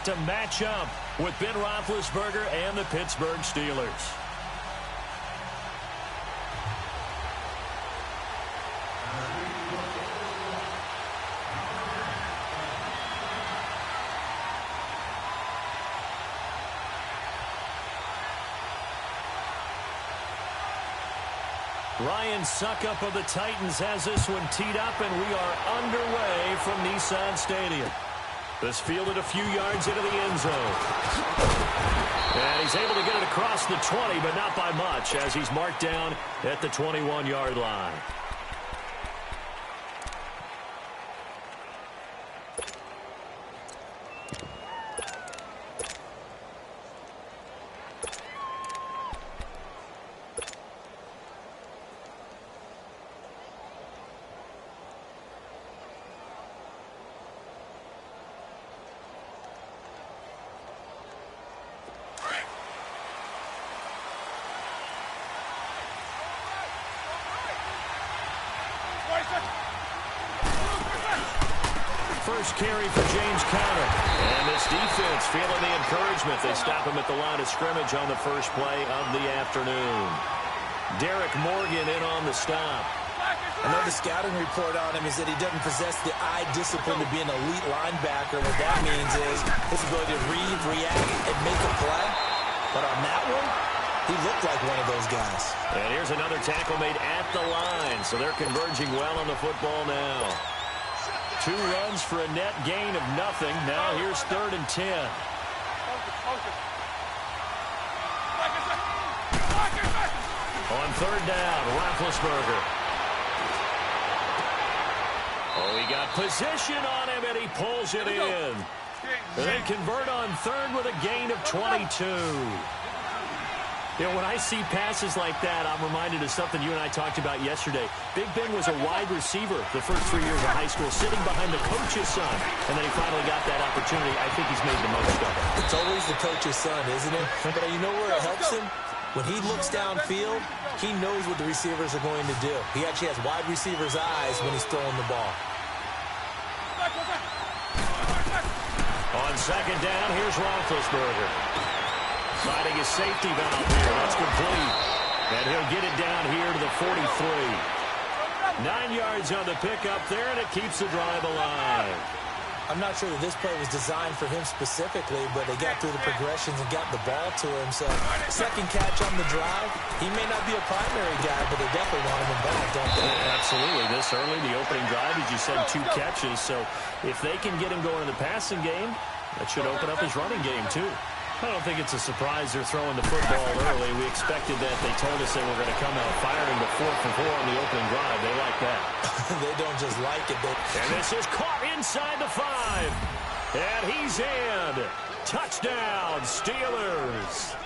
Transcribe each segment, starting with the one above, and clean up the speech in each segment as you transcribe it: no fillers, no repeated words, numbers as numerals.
to match up with Ben Roethlisberger and the Pittsburgh Steelers. Ryan Suckup of the Titans has this one teed up, and we are underway from Nissan Stadium. This fielded a few yards into the end zone. And he's able to get it across the 20, but not by much, as he's marked down at the 21-yard line. First carry for James Conner. And this defense feeling the encouragement. They stop him at the line of scrimmage on the first play of the afternoon. Derek Morgan in on the stop. I know the scouting report on him is that he doesn't possess the eye discipline to be an elite linebacker. What that means is his ability to read, react, and make a play. But on that one, he looked like one of those guys. And here's another tackle made at the line. So they're converging well on the football now. 2 runs for a net gain of nothing. Now here's 3rd and 10. On 3rd down, Roethlisberger. Oh, he got position on him, and he pulls it in. They convert on 3rd with a gain of 22. You know, when I see passes like that, I'm reminded of something you and I talked about yesterday. Big Ben was a wide receiver the first 3 years of high school, sitting behind the coach's son, and then he finally got that opportunity. I think he's made the most of it. It's always the coach's son, isn't it? But you know where it helps him? When he looks downfield, he knows what the receivers are going to do. He actually has wide receivers' eyes when he's throwing the ball. On 2nd down, here's Roethlisberger. Finding his safety valve here. That's complete. And he'll get it down here to the 43. 9 yards on the pickup there, and it keeps the drive alive. I'm not sure that this play was designed for him specifically, but they got through the progressions and got the ball to him. So, second catch on the drive. He may not be a primary guy, but they definitely want him involved, don't they? Absolutely. This early, the opening drive, as you said, 2 catches. So, if they can get him going in the passing game, that should open up his running game, too. I don't think it's a surprise they're throwing the football early. We expected that. They told us they were going to come out firing the 4 for 4 on the opening drive. They like that. They don't just like it. And this is caught inside the 5. And he's in. Touchdown, Steelers.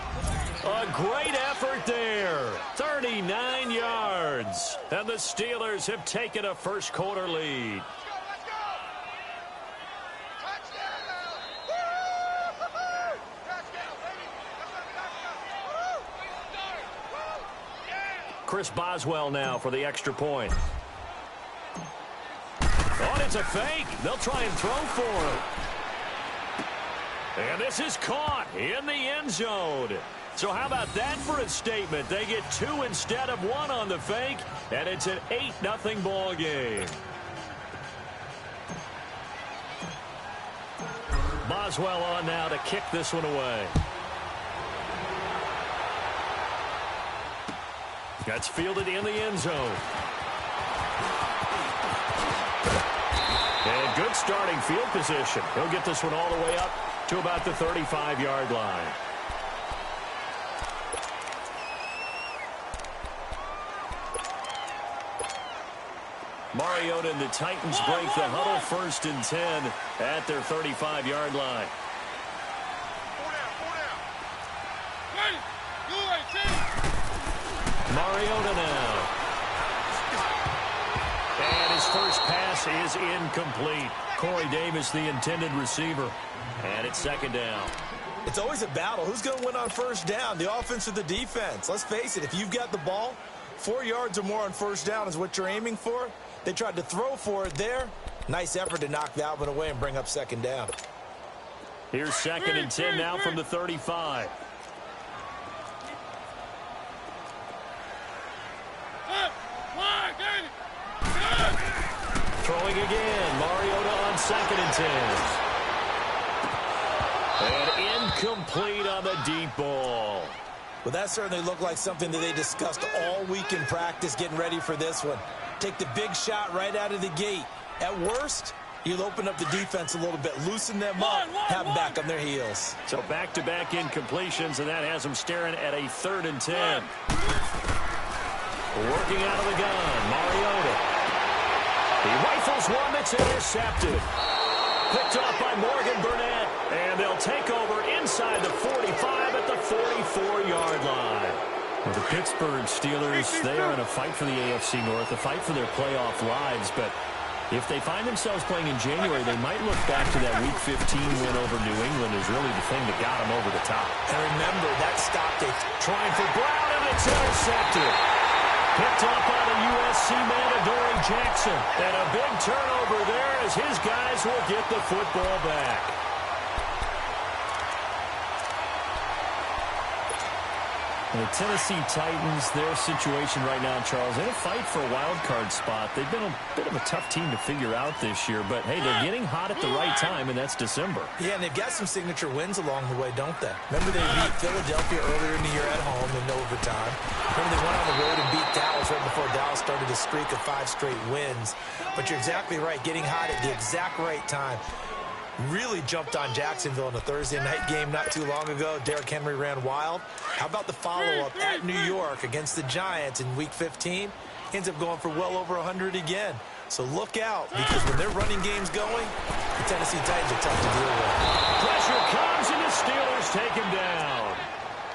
A great effort there. 39 yards. And the Steelers have taken a first-quarter lead. Chris Boswell now for the extra point. Oh, and it's a fake. They'll try and throw for it. And this is caught in the end zone. So how about that for a statement? They get 2 instead of 1 on the fake, and it's an 8-0 ball game. Boswell on now to kick this one away. That's fielded in the end zone. And good starting field position. He'll get this one all the way up to about the 35-yard line. Mariota and the Titans break the huddle, 1st and 10 at their 35-yard line. Mariota now. And his first pass is incomplete. Corey Davis, the intended receiver. And it's 2nd down. It's always a battle. Who's going to win on 1st down, the offense or the defense? Let's face it, if you've got the ball, 4 yards or more on 1st down is what you're aiming for. They tried to throw for it there. Nice effort to knock that one away and bring up 2nd down. Here's 2nd and 10 now from the 35. Throwing again. Mariota on 2nd and 10. And incomplete on the deep ball. Well, that certainly looked like something that they discussed all week in practice getting ready for this one. Take the big shot right out of the gate. At worst, you'll open up the defense a little bit, loosen them up, have them back on their heels. So back-to-back incompletions, and that has them staring at a 3rd and 10. Working out of the gun, Mariota. He rifles one that's intercepted. Picked off by Morgan Burnett. And they'll take over inside the 45 at the 44-yard line. Well, the Pittsburgh Steelers, they are in a fight for the AFC North, a fight for their playoff lives. But if they find themselves playing in January, they might look back to that Week 15 win over New England as really the thing that got them over the top. And remember, that stopped it. Trying for Brown, and it's intercepted. Picked up by the USC man, Adoree Jackson. And a big turnover there as his guys will get the football back. The Tennessee Titans, their situation right now, Charles, in a fight for a wild card spot. They've been a bit of a tough team to figure out this year, but hey, they're getting hot at the right time, and that's December. Yeah, and they've got some signature wins along the way, don't they? Remember they beat Philadelphia earlier in the year at home in overtime. Remember they went on the road and beat Dallas right before Dallas started a streak of 5 straight wins. But you're exactly right, getting hot at the exact right time. Really jumped on Jacksonville in a Thursday night game not too long ago. Derrick Henry ran wild. How about the follow-up at New York against the Giants in Week 15? Ends up going for well over 100 again. So look out, because when their running game's going, the Tennessee Titans are tough to deal with. Pressure comes, and the Steelers take him down.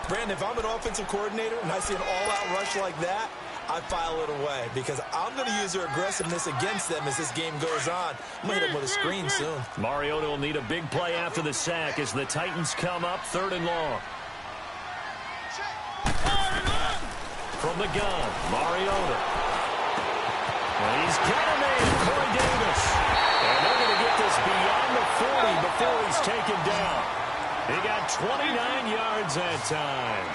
Brandon, if I'm an offensive coordinator and I see an all-out rush like that, I file it away because I'm going to use their aggressiveness against them as this game goes on. I'm going to hit them with a screen soon. Mariota will need a big play after the sack as the Titans come up 3rd and long. From the gun, Mariota. And he's got a man, Corey Davis. And they're going to get this beyond the 40 before he's taken down. He got 29 yards that time.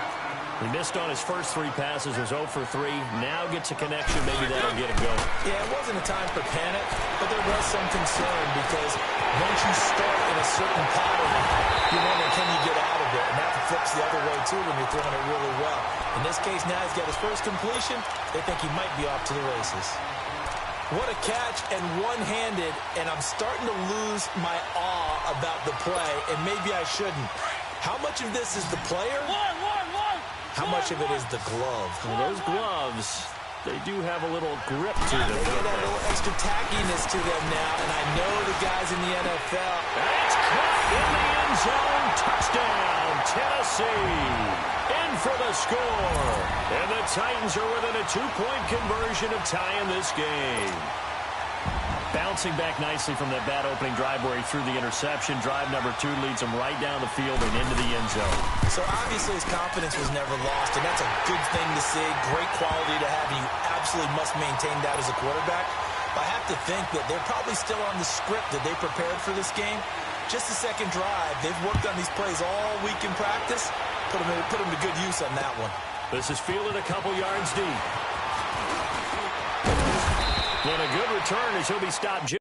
He missed on his first 3 passes, was 0 for 3. Now gets a connection. Maybe that'll get him going. Yeah, it wasn't a time for panic, but there was some concern because once you start in a certain pattern, you wonder, can you get out of it? And that flips the other way, too, when you're throwing it really well. In this case, now he's got his first completion. They think he might be off to the races. What a catch, and one-handed, and I'm starting to lose my awe about the play, and maybe I shouldn't. How much of this is the player? How much of it is the glove? Well, those gloves, they do have a little grip to them. They get a little extra tackiness to them now, and I know the guys in the NFL. That's caught in the end zone. Touchdown, Tennessee. In for the score. And the Titans are within a 2-point conversion of tying this game. Bouncing back nicely from that bad opening drive where he threw the interception. Drive number 2 leads him right down the field and into the end zone. So obviously his confidence was never lost, and that's a good thing to see. Great quality to have, and you absolutely must maintain that as a quarterback. But I have to think that they're probably still on the script that they prepared for this game. Just the second drive. They've worked on these plays all week in practice. Put them to good use on that one. This is fielded a couple yards deep. And a good return as he'll be stopped.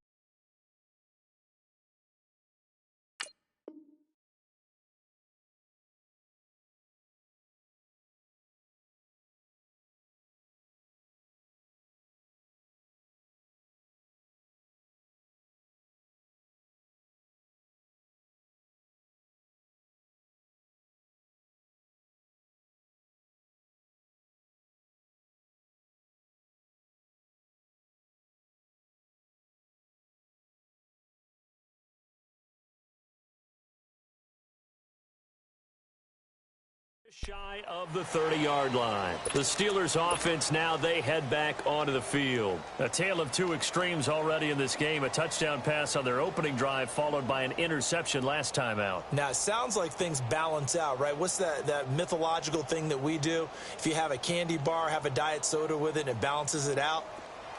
Shy of the 30-yard line. The Steelers offense now, they head back onto the field. A tale of 2 extremes already in this game. A touchdown pass on their opening drive followed by an interception last time out. Now, it sounds like things balance out, right? What's that mythological thing that we do? If you have a candy bar, have a diet soda with it, and it balances it out.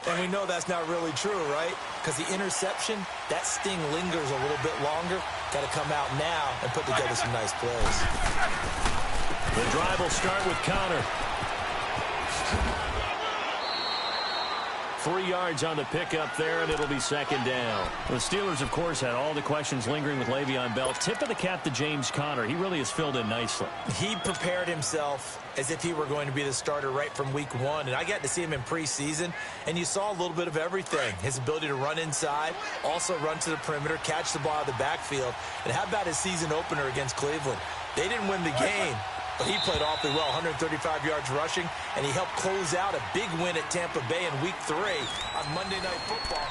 And we know that's not really true, right? Because the interception, that sting lingers a little bit longer. Got to come out now and put together some nice plays. The drive will start with Connor. 3 yards on the pickup there, and it'll be second down. The Steelers, of course, had all the questions lingering with Le'Veon Bell. Tip of the cap to James Conner. He really has filled in nicely. He prepared himself as if he were going to be the starter right from week 1. And I got to see him in preseason, and you saw a little bit of everything. His ability to run inside, also run to the perimeter, catch the ball out of the backfield. And how about his season opener against Cleveland? They didn't win the game, but he played awfully well, 135 yards rushing, and he helped close out a big win at Tampa Bay in Week 3 on Monday Night Football.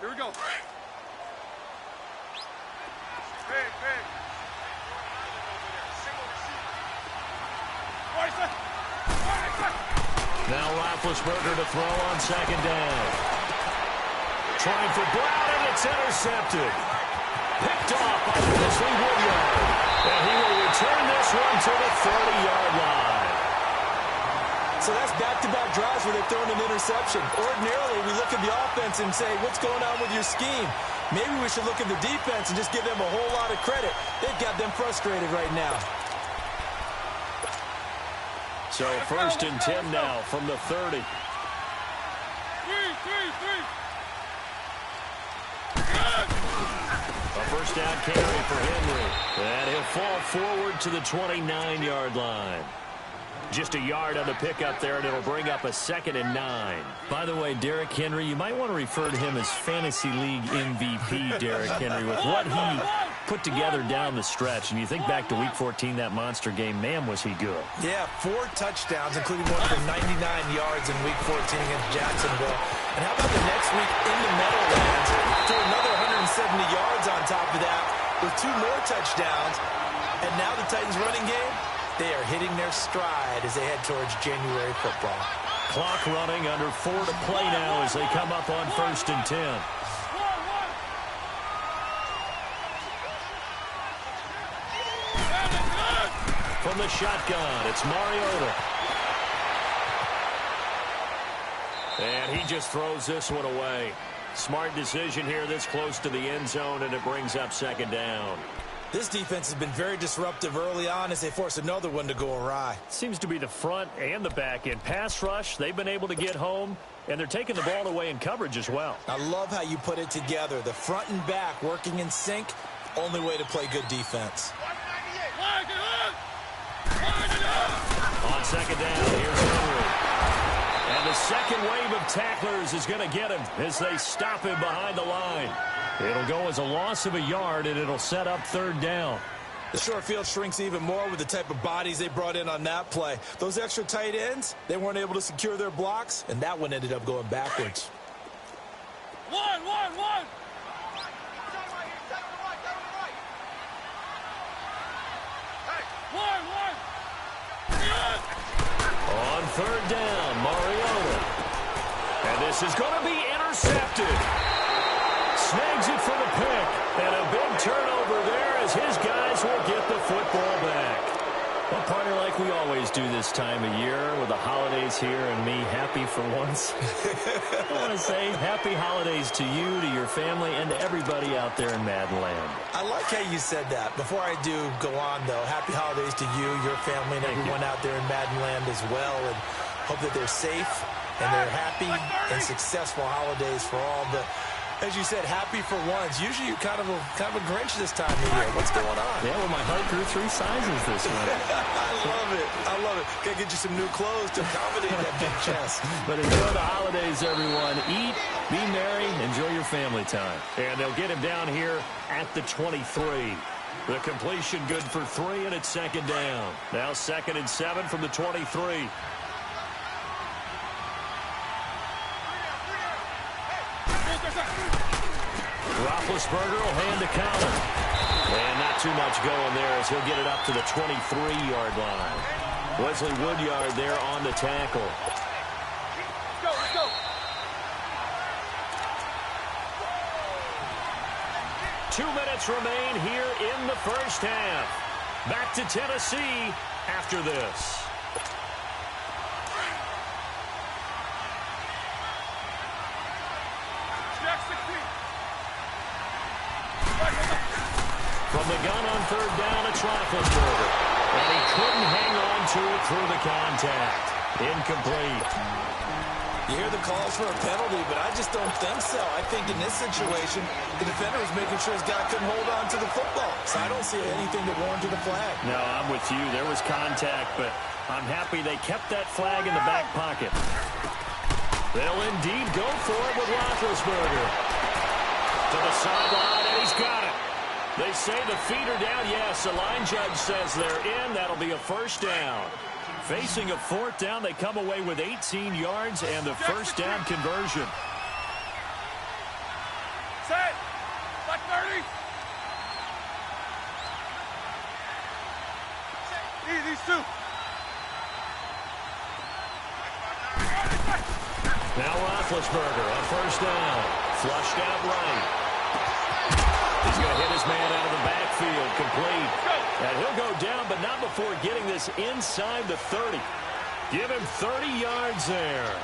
Here we go. Now Roethlisberger to throw on second down. Trying for Brown, and it's intercepted. Picked off by Wesley Woodyard. And he will return this one to the 30-yard line. So that's back-to-back drives where they've thrown an interception. Ordinarily, we look at the offense and say, what's going on with your scheme? Maybe we should look at the defense and just give them a whole lot of credit. They've got them frustrated right now. So first and 10 now from the 30. A first down carry for Henry. And he'll fall forward to the 29-yard line. Just a yard on the pickup there, and it'll bring up a 2nd and 9. By the way, Derrick Henry, you might want to refer to him as Fantasy League MVP, Derrick Henry, with what he put together down the stretch. And you think back to Week 14, that monster game, man, was he good. Yeah, 4 touchdowns, including one for 99 yards in Week 14 against Jacksonville. And how about the next week in the Meadowlands? Threw another 170 yards on top of that with 2 more touchdowns. And now the Titans running game, they are hitting their stride as they head towards January football. Clock running, under 4 to play now as they come up on first and 10. From the shotgun, it's Mariota. And he just throws this one away. Smart decision here this close to the end zone, and it brings up second down. This defense has been very disruptive early on as they force another one to go awry. Seems to be the front and the back end. Pass rush, they've been able to get home, and they're taking the ball away in coverage as well. I love how you put it together. The front and back working in sync, only way to play good defense. On second down, here's Henry. And the second wave of tacklers is going to get him as they stop him behind the line. It'll go as a loss of a yard, and it'll set up third down. The short field shrinks even more with the type of bodies they brought in on that play. Those extra tight ends, they weren't able to secure their blocks, and that one ended up going backwards. One. On third down, Mariota. And this is going to be intercepted. Snags it for the pick. And a big turnover there as his guys will get the football back. Well, partner, like we always do this time of year with the holidays here and me happy for once. I want to say happy holidays to you, to your family, and to everybody out there in Madland. I like how you said that. Before I do go on, though, happy holidays to you, your family, and everyone out there in Madland as well. And hope that they're safe and they're happy and successful holidays for all. But as you said, happy for once. Usually you're kind of a Grinch this time of year. What's going on? Yeah, well, my heart grew 3 sizes this winter. I love it. Gotta get you some new clothes to accommodate that big chest. But enjoy the holidays, everyone. Eat, be merry, enjoy your family time. And they'll get him down here at the 23. The completion good for 3, and it's second down. Now 2nd and 7 from the 23. Roethlisberger will hand to Collins. And not too much going there as he'll get it up to the 23-yard line. Wesley Woodyard there on the tackle. Let's go. 2 minutes remain here in the first half. Back to Tennessee after this. From the gun on third down, it's Roethlisberger. And he couldn't hang on to it through the contact. Incomplete. You hear the calls for a penalty, but I just don't think so. I think in this situation, the defender was making sure his guy couldn't hold on to the football. So I don't see anything that warranted a flag. No, I'm with you. There was contact, but I'm happy they kept that flag in the back pocket. They'll indeed go for it with Roethlisberger. To the sideline, and he's got it. They say the feet are down. Yes, the line judge says they're in. That'll be a first down. Facing a fourth down, they come away with 18 yards and the first down conversion. Set. Back 30. These two. Now Roethlisberger on first down. Flushed out right. He's going to hit his man out of the backfield, complete. And he'll go down, but not before getting this inside the 30. Give him 30 yards there.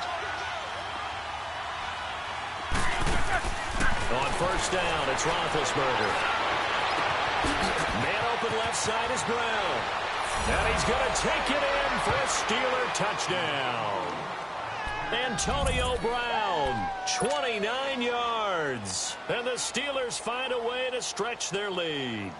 On first down, it's Roethlisberger. Man open left side is Brown. And he's going to take it in for a Steeler touchdown. Antonio Brown, 29 yards. And the Steelers find a way to stretch their lead.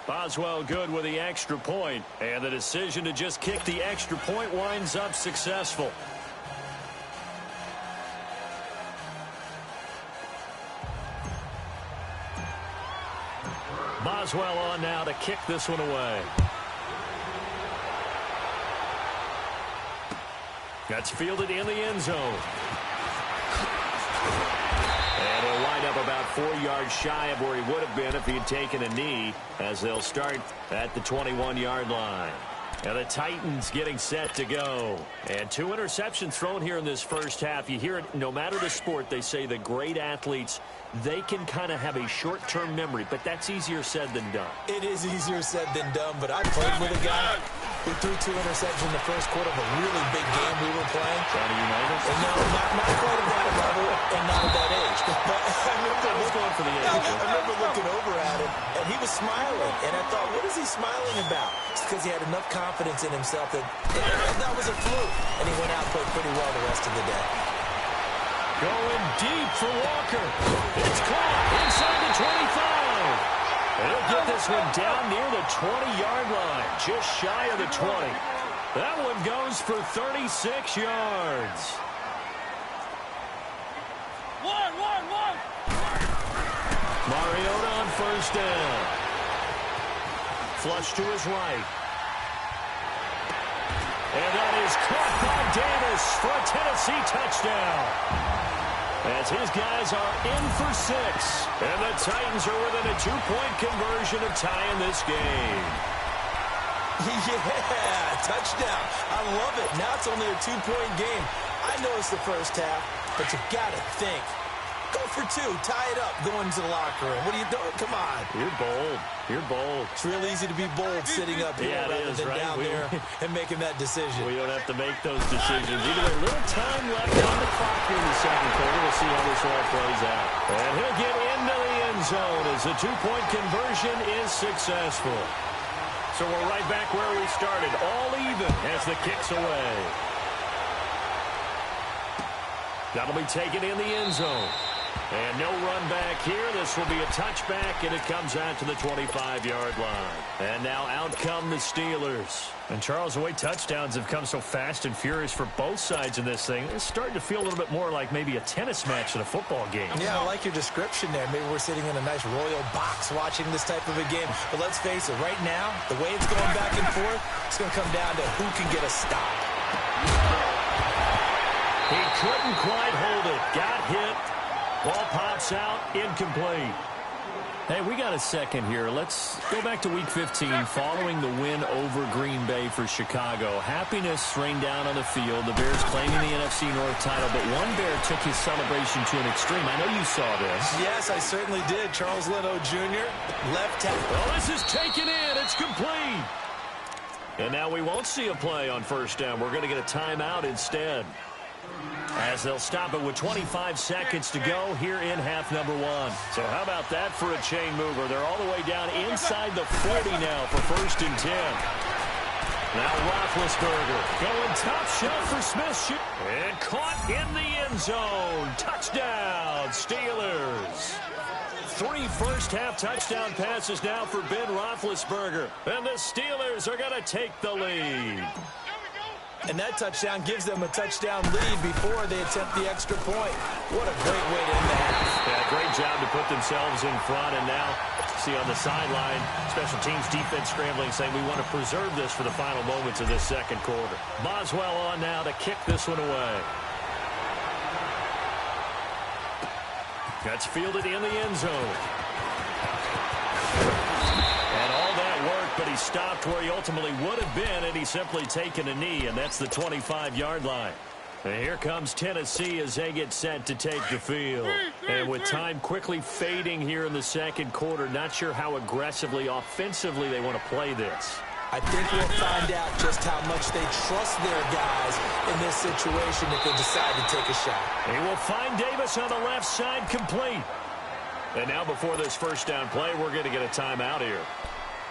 Boswell good with the extra point, and the decision to just kick the extra point winds up successful. Boswell on now to kick this one away. That's fielded in the end zone. And he'll wind up about 4 yards shy of where he would have been if he had taken a knee, as they'll start at the 21-yard line. And the Titans getting set to go. And 2 interceptions thrown here in this first half. You hear it, no matter the sport, they say the great athletes, they can kind of have a short-term memory, but that's easier said than done. It is easier said than done, but I played with a guy who threw 2 interceptions in the first quarter of a really big game we were playing. Johnny Unitas? And no, not quite at that level and not at that age. But I was going for the age. I remember looking over at him, and he was smiling. And I thought, what is he smiling about? It's because he had enough confidence in himself that was a fluke. And he went out and played pretty well the rest of the day. Going deep for Walker. It's caught inside the 25. He'll get this one down near the 20-yard line, just shy of the 20. That one goes for 36 yards. One. Mariota on first down. Flush to his right. And that is caught by Davis for a Tennessee touchdown. As his guys are in for 6. And the Titans are within a 2-point conversion of tying this game. Yeah, touchdown. I love it. Now it's only a 2-point game. I know it's the first half, but you got to think. Go for 2. Tie it up. Go into the locker room. What are you doing? Come on. You're bold. You're bold. It's real easy to be bold sitting up here rather than down there and making that decision. We don't have to make those decisions. Either way, little time left on the clock here in the second quarter. We'll see how this all plays out. And he'll get into the end zone as the 2-point conversion is successful. So we're right back where we started, all even as the kick's away. That'll be taken in the end zone. And no run back here. This will be a touchback, and it comes out to the 25-yard line. And now out come the Steelers. And, Charles, the way touchdowns have come so fast and furious for both sides in this thing, it's starting to feel a little bit more like maybe a tennis match than a football game. Yeah, I like your description there. Maybe we're sitting in a nice royal box watching this type of a game. But let's face it, right now, the way it's going back and forth, it's going to come down to who can get a stop. He couldn't quite hold it. Got hit. Ball pops out, incomplete. Hey, we got a second here. Let's go back to Week 15 following the win over Green Bay for Chicago. Happiness rained down on the field. The Bears claiming the NFC North title, but one Bear took his celebration to an extreme. I know you saw this. Yes, I certainly did. Charles Leno Jr., left tackle. Well, this is taken in. It's complete. And now we won't see a play on first down. We're going to get a timeout instead, as they'll stop it with 25 seconds to go here in half number one. So how about that for a chain mover? They're all the way down inside the 40 now for 1st and 10. Now Roethlisberger going top shelf for Smith. And caught in the end zone. Touchdown, Steelers. 3 first-half touchdown passes now for Ben Roethlisberger. And the Steelers are going to take the lead. And that touchdown gives them a touchdown lead before they attempt the extra point. What a great way to end the half. Yeah, great job to put themselves in front. And now, see on the sideline, special teams defense scrambling, saying we want to preserve this for the final moments of this second quarter. Boswell on now to kick this one away. That's fielded in the end zone. But he stopped where he ultimately would have been, and he's simply taken a knee, and that's the 25-yard line. And here comes Tennessee as they get set to take the field. And with time quickly fading here in the second quarter, not sure how aggressively, offensively they want to play this. I think we'll find out just how much they trust their guys in this situation if they decide to take a shot. He will find Davis on the left side complete. And now before this first down play, we're going to get a timeout here,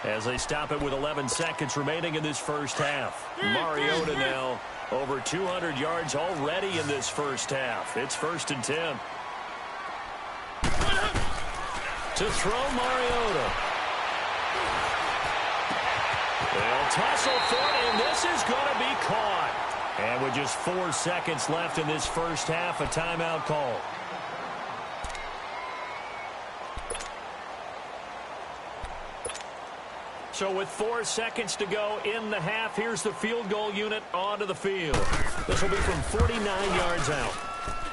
as they stop it with 11 seconds remaining in this first half. Mariota now over 200 yards already in this first half. It's 1st and 10. To throw Mariota. They'll tussle for it, and this is going to be caught. And with just 4 seconds left in this first half, a timeout call. So with 4 seconds to go in the half, here's the field goal unit onto the field. This will be from 49 yards out.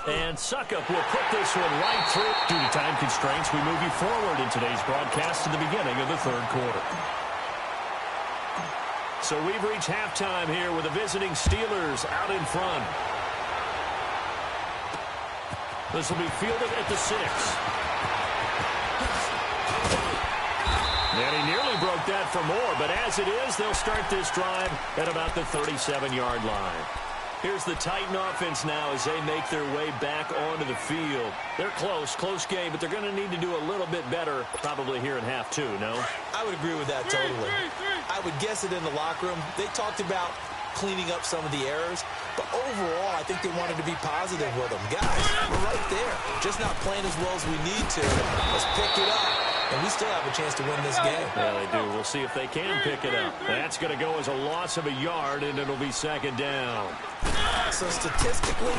And Suckup will put this one right through. Due to time constraints, we move you forward in today's broadcast to the beginning of the third quarter. So we've reached halftime here with the visiting Steelers out in front. This will be fielded at the 6. And he nearly broke that for more, but as it is, they'll start this drive at about the 37-yard line. Here's the Titan offense now as they make their way back onto the field. They're close game, but they're going to need to do a little bit better probably here in half two, no? I would agree with that totally. I would guess it in the locker room. They talked about cleaning up some of the errors, but overall, I think they wanted to be positive with them. Guys, we're right there. Just not playing as well as we need to. Let's pick it up. And we still have a chance to win this game. Yeah, they do. We'll see if they can pick it up. That's going to go as a loss of a yard, and it'll be 2nd down. So statistically,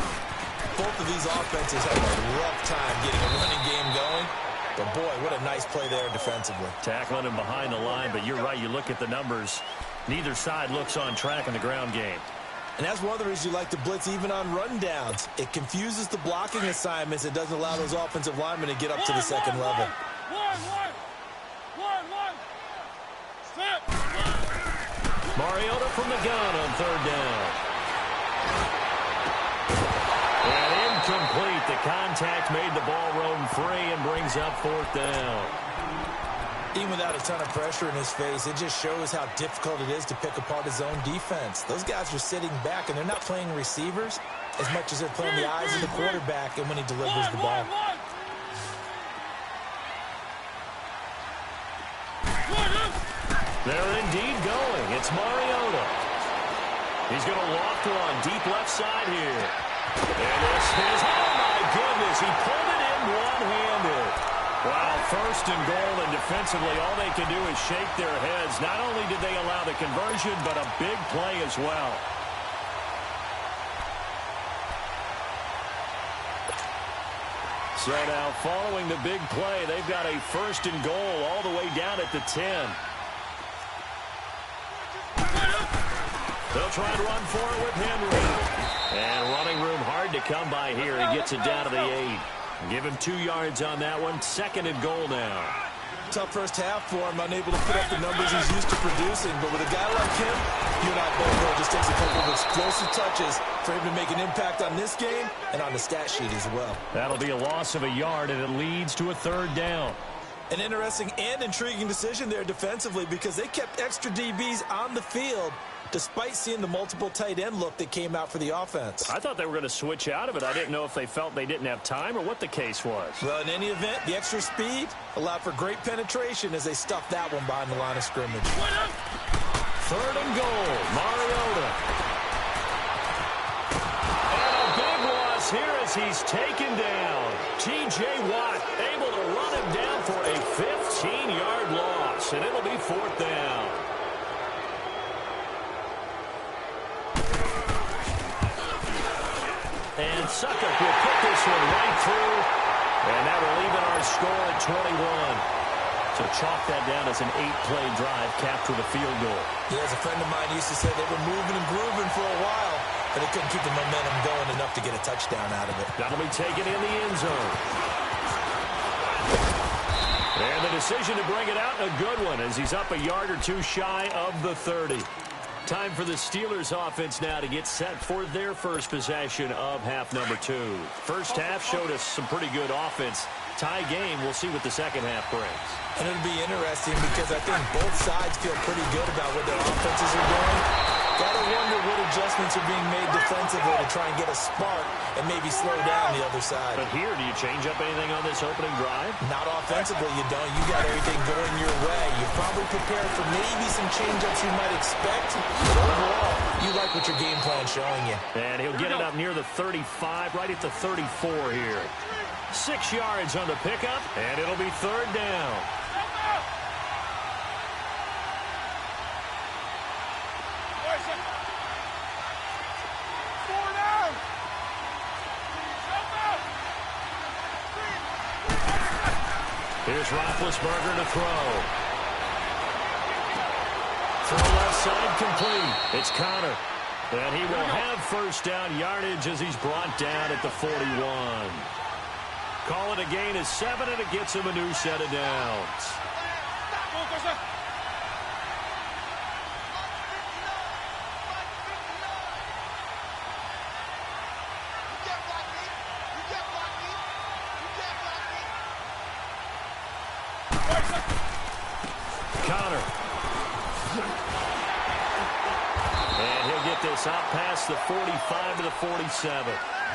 both of these offenses have a rough time getting a running game going. But, boy, what a nice play there defensively. Tackling him behind the line, but you're right. You look at the numbers. Neither side looks on track in the ground game. And that's one of the reasons you like to blitz even on rundowns. It confuses the blocking assignments. It doesn't allow those offensive linemen to get up to the second level. Mariota from the gun on 3rd down. And incomplete. The contact made the ball roam free and brings up 4th down. Even without a ton of pressure in his face, it just shows how difficult it is to pick apart his own defense. Those guys are sitting back, and they're not playing receivers as much as they're playing the eyes of the quarterback and when he delivers the ball. They're indeed going. It's Mariota. He's going to loft one deep left side here. And this is, oh my goodness, he pulled it in one-handed. Wow, 1st and goal, and defensively all they can do is shake their heads. Not only did they allow the conversion, but a big play as well. So now following the big play, they've got a 1st and goal all the way down at the 10. They'll try to run for it with Henry. And running room hard to come by here. He gets it down to the 8. Give him 2 yards on that one. 2nd and goal now. Tough first half for him, unable to put up the numbers he's used to producing. But with a guy like him, you and I both know it just takes a couple of explosive touches for him to make an impact on this game and on the stat sheet as well. That'll be a loss of a yard, and it leads to a third down. An interesting and intriguing decision there defensively because they kept extra DBs on the field despite seeing the multiple tight end look that came out for the offense. I thought they were going to switch out of it. I didn't know if they felt they didn't have time or what the case was. Well, in any event, the extra speed allowed for great penetration as they stuffed that one behind the line of scrimmage. Third and goal, Mariota. And a big loss here as he's taken down. T.J. Watt able to run him down for a 15-yard loss, and it'll be fourth down. And Suckup will put this one right through, and that will even our score at 21. So chalk that down as an 8-play drive, capture the field goal. Yeah, as a friend of mine used to say, they were moving and grooving for a while, but they couldn't keep the momentum going enough to get a touchdown out of it. That'll be taken in the end zone. And the decision to bring it out, a good one, as he's up a yard or two shy of the 30. Time for the Steelers offense now to get set for their first possession of half number 2. First half showed us some pretty good offense. Tie game, we'll see what the second half brings. And it'll be interesting because I think both sides feel pretty good about what their offenses are doing. Gotta wonder what adjustments are being made defensively to try and get a spark and maybe slow down the other side. But here, do you change up anything on this opening drive? Not offensively, you don't. You got everything going your way. You're probably prepared for maybe some change-ups you might expect. But overall, you like what your game plan's showing you. And he'll get it up near the 35, right at the 34 here. 6 yards on the pickup, and it'll be third down. Here's Roethlisberger to throw. Throw left side complete. It's Connor. And he will have first down yardage as he's brought down at the 41. Call it a gain of 7, and it gets him a new set of downs. Connor. And he'll get this out past the 45 to the 47.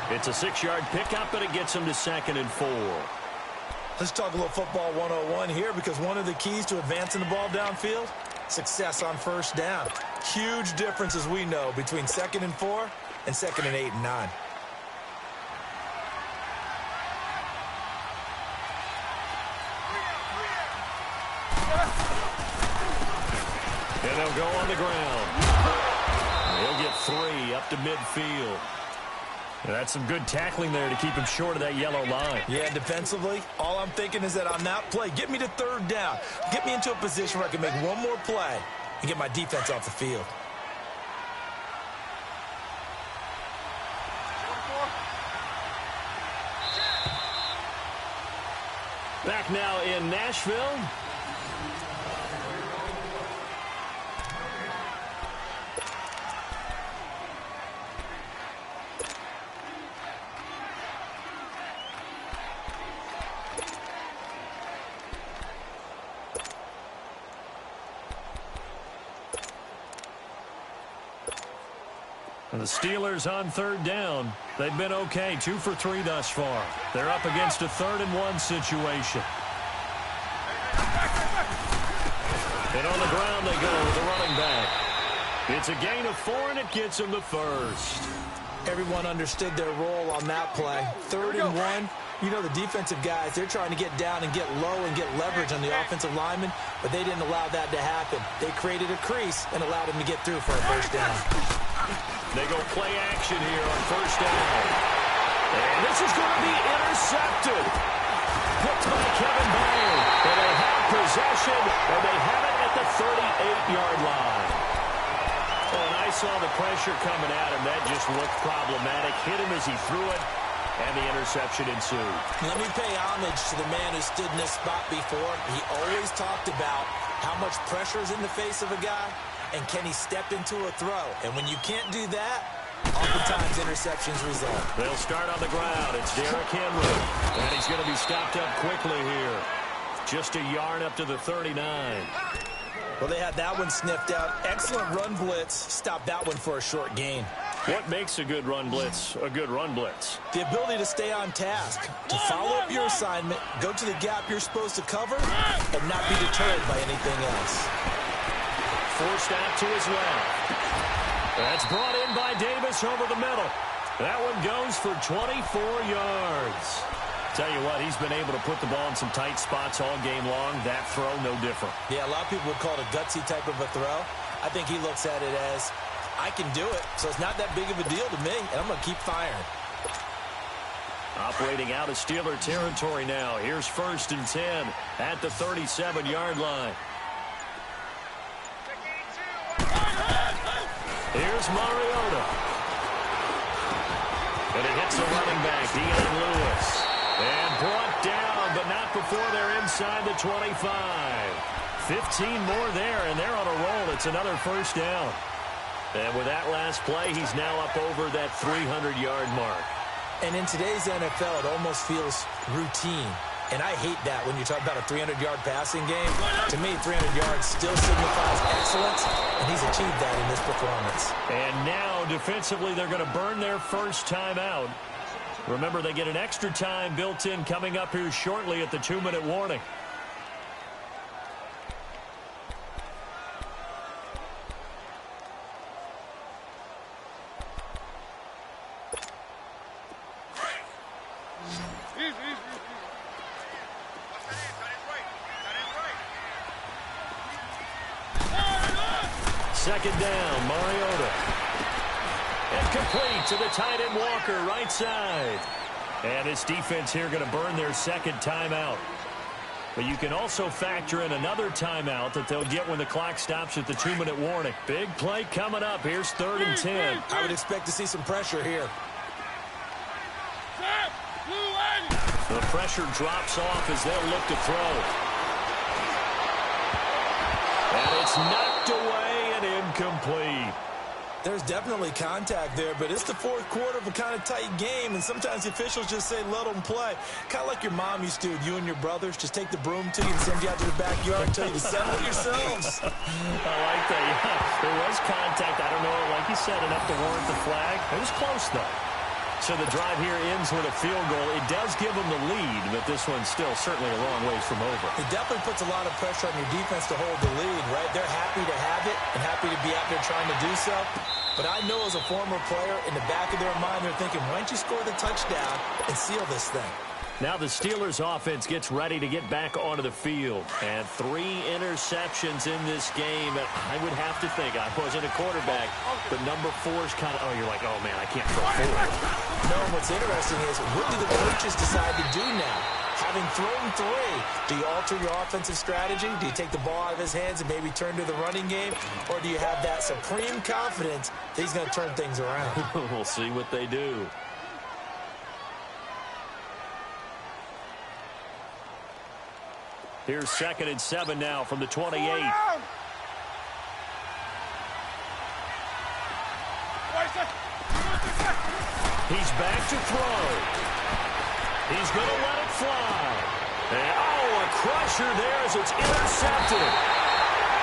It's a 6-yard pickup, but it gets him to 2nd and 4. Let's talk a little football 101 here because one of the keys to advancing the ball downfield, success on first down. Huge difference, as we know, between 2nd and 4 and 2nd and 8 and 9. And they'll go on the ground. He'll get 3 up to midfield. That's some good tackling there to keep him short of that yellow line. Yeah, defensively, all I'm thinking is that on that play, get me to third down. Get me into a position where I can make one more play and get my defense off the field. Back now in Nashville. And the Steelers on third down. They've been okay, 2 for 3 thus far. They're up against a 3rd and 1 situation. And on the ground they go with the running back. It's a gain of 4, and it gets them the first. Everyone understood their role on that play. 3rd and 1. You know, the defensive guys, they're trying to get down and get low and get leverage on the offensive lineman, but they didn't allow that to happen. They created a crease and allowed him to get through for a first down. They go play action here on first down. And this is going to be intercepted. Picked by Kevin Byard. And they have possession, and they have it at the 38-yard line. And I saw the pressure coming at him. That just looked problematic. Hit him as he threw it. And the interception ensued. Let me pay homage to the man who stood in this spot before. He always talked about how much pressure is in the face of a guy, and can he step into a throw? And when you can't do that, oftentimes interceptions result. They'll start on the ground. It's Derrick Henry. And he's going to be stopped up quickly here. Just a yard up to the 39. Well, they had that one sniffed out. Excellent run blitz. Stop that one for a short gain. What makes a good run blitz a good run blitz? The ability to stay on task, to follow up your assignment, go to the gap you're supposed to cover, and not be deterred by anything else. Forced out to his left. That's brought in by Davis over the middle. That one goes for 24 yards. Tell you what, he's been able to put the ball in some tight spots all game long. That throw, no different. Yeah, a lot of people would call it a gutsy type of a throw. I think he looks at it as, I can do it, so it's not that big of a deal to me, and I'm going to keep firing. Operating out of Steeler territory now. Here's 1st and 10 at the 37-yard line. Here's Mariota. And he hits the running back, Dion Lewis. And brought down, but not before they're inside the 25. 15 more there, and they're on a roll. It's another 1st down. And with that last play, he's now up over that 300-yard mark. And in today's NFL, it almost feels routine. And I hate that when you talk about a 300-yard passing game. To me, 300 yards still signifies excellence, and he's achieved that in this performance. And now, defensively, they're going to burn their first time out. Remember, they get an extra time built in coming up here shortly at the 2-minute warning. Second down, Mariota. And complete to the tight end Walker, right side. And this defense here going to burn their second timeout. But you can also factor in another timeout that they'll get when the clock stops at the 2-minute warning. Big play coming up. Here's 3rd and 10. I would expect to see some pressure here. The pressure drops off as they'll look to throw. And it's knocked away and incomplete. There's definitely contact there, but it's the 4th quarter of a kind of tight game, and sometimes the officials just say, let them play. Kind of like your mom used to, you and your brothers, just take the broom to you and send you out to the backyard and tell you to settle yourselves. I like that, yeah. There was contact. I don't know, like you said, enough to warrant the flag. It was close, though. So the drive here ends with a field goal. It does give them the lead, but this one's still certainly a long ways from over. It definitely puts a lot of pressure on your defense to hold the lead, right? They're happy to have it and happy to be out there trying to do so. But I know as a former player, in the back of their mind, they're thinking, why don't you score the touchdown and seal this thing? Now the Steelers offense gets ready to get back onto the field. And 3 interceptions in this game. And I would have to think, I wasn't a quarterback, but number 4 is kind of, oh, you're like, oh, man, I can't throw 4. No, and what's interesting is, what do the coaches decide to do now? Having thrown 3, do you alter your offensive strategy? Do you take the ball out of his hands and maybe turn to the running game? Or do you have that supreme confidence that he's going to turn things around? We'll see what they do. Here's 2nd and 7 now from the 28. He's back to throw. He's going to let it fly. And, oh, a crusher there as it's intercepted.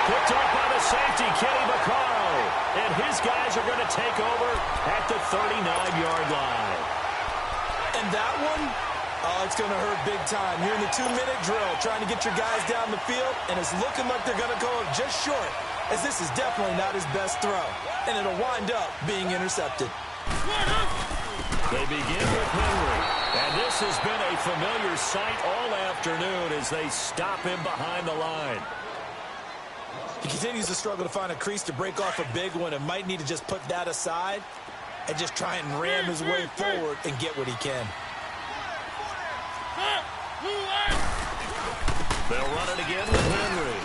Picked up by the safety, Kenny Vaccaro. And his guys are going to take over at the 39-yard line. And that one, oh, it's going to hurt big time. You're in the 2-minute drill trying to get your guys down the field, and it's looking like they're going to go just short, as this is definitely not his best throw. And it'll wind up being intercepted. They begin with Henry. And this has been a familiar sight all afternoon as they stop him behind the line. He continues to struggle to find a crease to break off a big one and might need to just put that aside and just try and ram his way forward and get what he can. They'll run it again with Henry.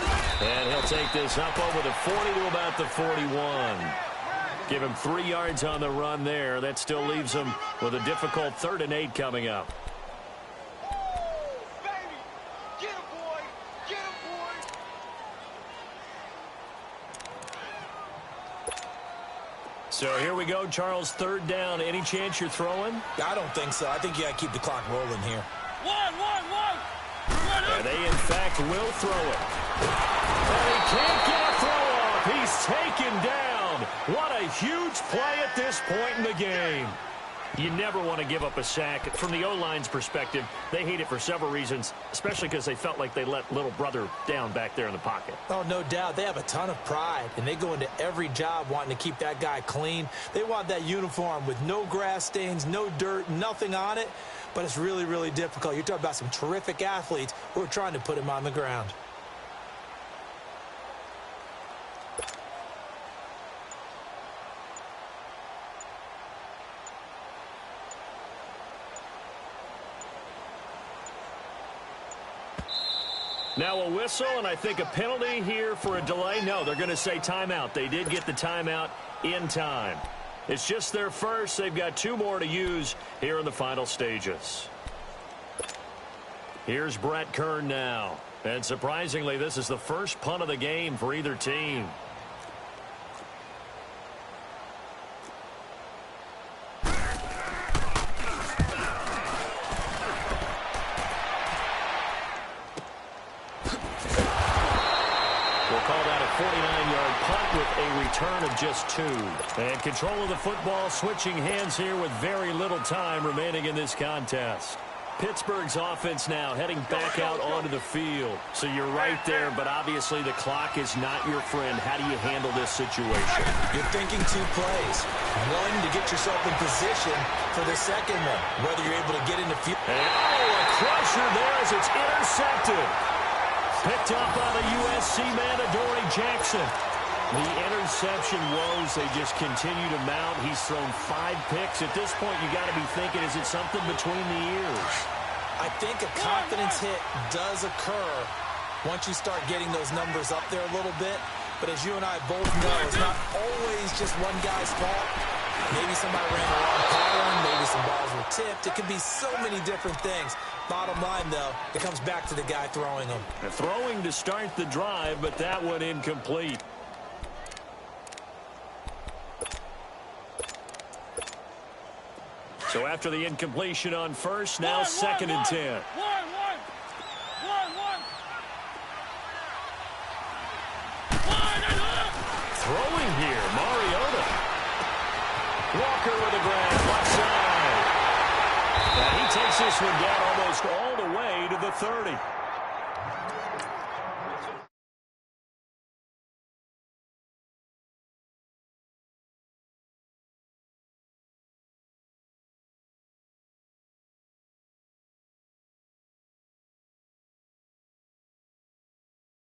And he'll take this up over the 40 to about the 41. Give him 3 yards on the run there. That still leaves him with a difficult 3rd and 8 coming up. So here we go, Charles, 3rd down. Any chance you're throwing? I don't think so. I think you got to keep the clock rolling here. One. And they, in fact, will throw it. And he can't get a throw off. He's taken down. What a huge play at this point in the game. You never want to give up a sack. From the O-line's perspective, they hate it for several reasons, especially because they felt like they let little brother down back there in the pocket. Oh, no doubt. They have a ton of pride, and they go into every job wanting to keep that guy clean. They want that uniform with no grass stains, no dirt, nothing on it, but it's really, really difficult. You're talking about some terrific athletes who are trying to put him on the ground. Now a whistle, and I think a penalty here for a delay. No, they're going to say timeout. They did get the timeout in time. It's just their first. They've got 2 more to use here in the final stages. Here's Brett Kern now. And surprisingly, this is the first punt of the game for either team. Call that a 49-yard punt with a return of just 2. And control of the football, switching hands here with very little time remaining in this contest. Pittsburgh's offense now heading back out onto the field. So you're right there, but obviously the clock is not your friend. How do you handle this situation? You're thinking 2 plays. One, to get yourself in position for the second one, whether you're able to get into field. A crusher there as it's intercepted. Picked up by the USC man, Adoree Jackson. The interception woes, they just continue to mount. He's thrown 5 picks. At this point, you got to be thinking, is it something between the ears? I think a confidence hit does occur once you start getting those numbers up there a little bit. But as you and I both know, it's not always just one guy's fault. Maybe somebody ran the wrong pattern. Maybe some balls were tipped. It could be so many different things. Bottom line, though, it comes back to the guy throwing them. Throwing to start the drive, but that one incomplete. So after the incompletion on first, now 2nd and 10. Throwing here, Mariota. Walker with a grab, left side. And he takes this one down almost all the way to the 30.